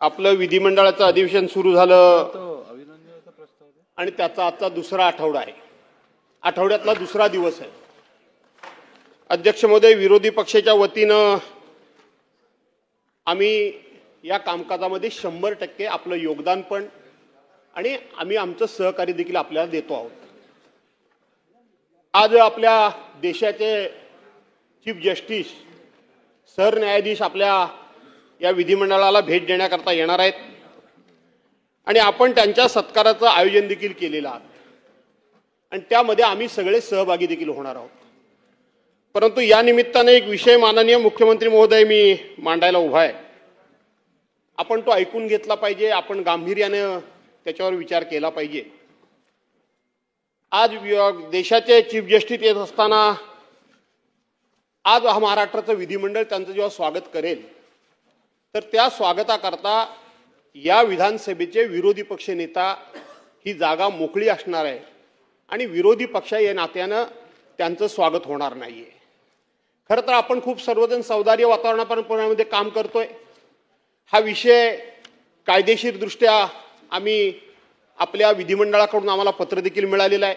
आपलं विधिमंडळाचं अधिवेशन सुरू झालं आणि त्याचा आजचा दुसरा आठवडा आहे. आठवड्यातला दुसरा दिवस आहे. अध्यक्ष महोदय, विरोधी पक्षाच्या वतीनं आम्ही या कामकाजामध्ये 100% आपलं योगदान पण आणि आम्ही आमचं सहकार्य देखील आपल्याला देतो आहोत. आज आपल्या देशाचे चीफ जस्टिस सरन्यायाधीश आपल्या या विधिमंडळाला भेट देण्याकरता येणार आहेत आणि आपण त्यांच्या सत्काराचं आयोजन देखील केलेलं आहे आणि त्यामध्ये आम्ही सगळे सहभागी देखील होणार आहोत. परंतु या निमित्ताने एक विषय माननीय मुख्यमंत्री महोदय मी मांडायला उभा आहे. आपण तो ऐकून घेतला पाहिजे, आपण गांभीर्याने त्याच्यावर विचार केला पाहिजे. आज देशाचे चीफ जस्टिस येत असताना आज महाराष्ट्राचं विधिमंडळ त्यांचं जेव्हा स्वागत करेल तर त्या स्वागताकरता या विधानसभेचे विरोधी पक्ष नेता ही जागा मोकळी असणार आहे आणि विरोधी पक्ष या नात्यानं त्यांचं स्वागत होणार नाहीये. खरं तर आपण खूप सर्वजण सौदार्य वातावरणामध्ये काम करतोय. हा विषय कायदेशीरदृष्ट्या आम्ही आपल्या विधिमंडळाकडून आम्हाला पत्र देखील मिळालेलं आहे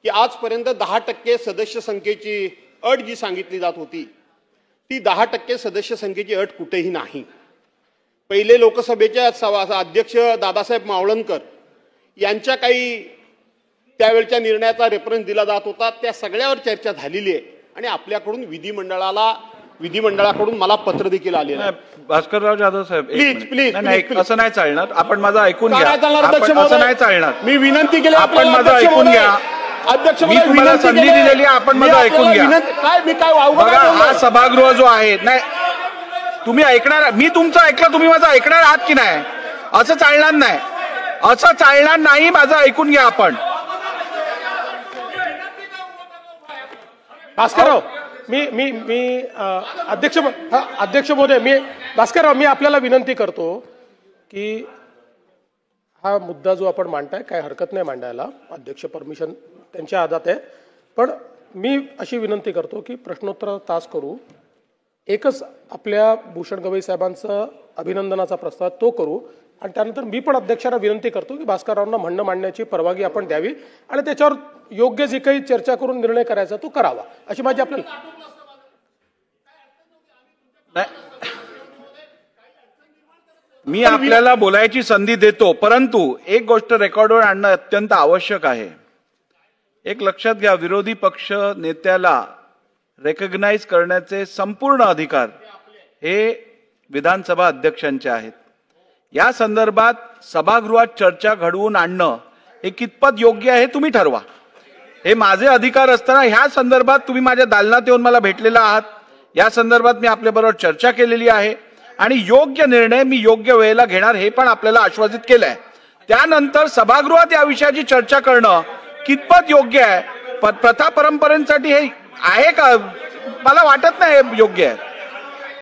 की आजपर्यंत 10% सदस्य संख्येची अट जी सांगितली जात होती ती 10% सदस्य संख्येची अट कुठेही नाही. पहिले लोकसभेचे अध्यक्ष दादासाहेब मावळणकर यांच्या काही त्यावेळच्या निर्णयाचा रेफरन्स दिला जात होता. त्या सगळ्यावर चर्चा झालेली आहे आणि आपल्याकडून विधिमंडळाकडून मला पत्र देखील आलेलं आहे. भास्करराव जाधव साहेब, प्लीज असं नाही चालणार. आपण माझं ऐकून घ्या. असं नाही चालणार. मी विनंती केली, आपण माझं ऐकून घ्या. अध्यक्ष मी तुम्हाला संधी दिलेली आहे, आपण माझं ऐकून घ्या. काय मी काय बघा, हा सभागृह जो आहे, नाही तुम्ही ऐकणार, मी तुमचं ऐकलं, तुम्ही माझं ऐकणार आहात की नाही? असं चालणार नाही, असं चालणार नाही. माझं ऐकून घ्या. आपण भास्करराव, मी अध्यक्ष महोदय, भास्करराव, मी आपल्याला विनंती करतो की हा मुद्दा जो आपण मांडताय काय हरकत नाही मांडायला, अध्यक्ष परमिशन त्यांच्या हातात आहे. पण मी अशी विनंती करतो की प्रश्नोत्तराचा तास करू. एकच आपल्या भूषण गवई साहेबांचा अभिनंदनाचा प्रस्ताव तो करू आणि त्यानंतर मी पण अध्यक्षांना विनंती करतो की भास्कररावांना म्हणणं मांडण्याची परवानगी आपण द्यावी आणि त्याच्यावर योग्य जी काही चर्चा करून निर्णय करायचा तो करावा, अशी माझी आपल्याला. मी आपल्याला बोलायची संधी देतो, परंतु एक गोष्ट रेकॉर्डवर आणणं अत्यंत आवश्यक आहे. एक लक्षात घ्या, विरोधी पक्ष नेत्याला रेकग्नाइज करण्याचे संपूर्ण अधिकार हे विधानसभा अध्यक्षांचे आहेत. या संदर्भात सभागृहात चर्चा घडवून आणणं हे कितपत योग्य आहे तुम्ही ठरवा. हे माझे अधिकार असताना ह्या संदर्भात तुम्ही माझ्या दालनात येऊन मला भेटलेला आहात. या संदर्भात मी आपल्याबरोबर चर्चा केलेली आहे आणि योग्य निर्णय मी योग्य वेळेला घेणार हे पण आपल्याला आश्वासित केलंय. त्यानंतर सभागृहात या विषयाची चर्चा करणं कितपत योग्य आहे, प्रथा परंपरेसाठी हे आहे का, मला वाटत नाही योग्य आहे.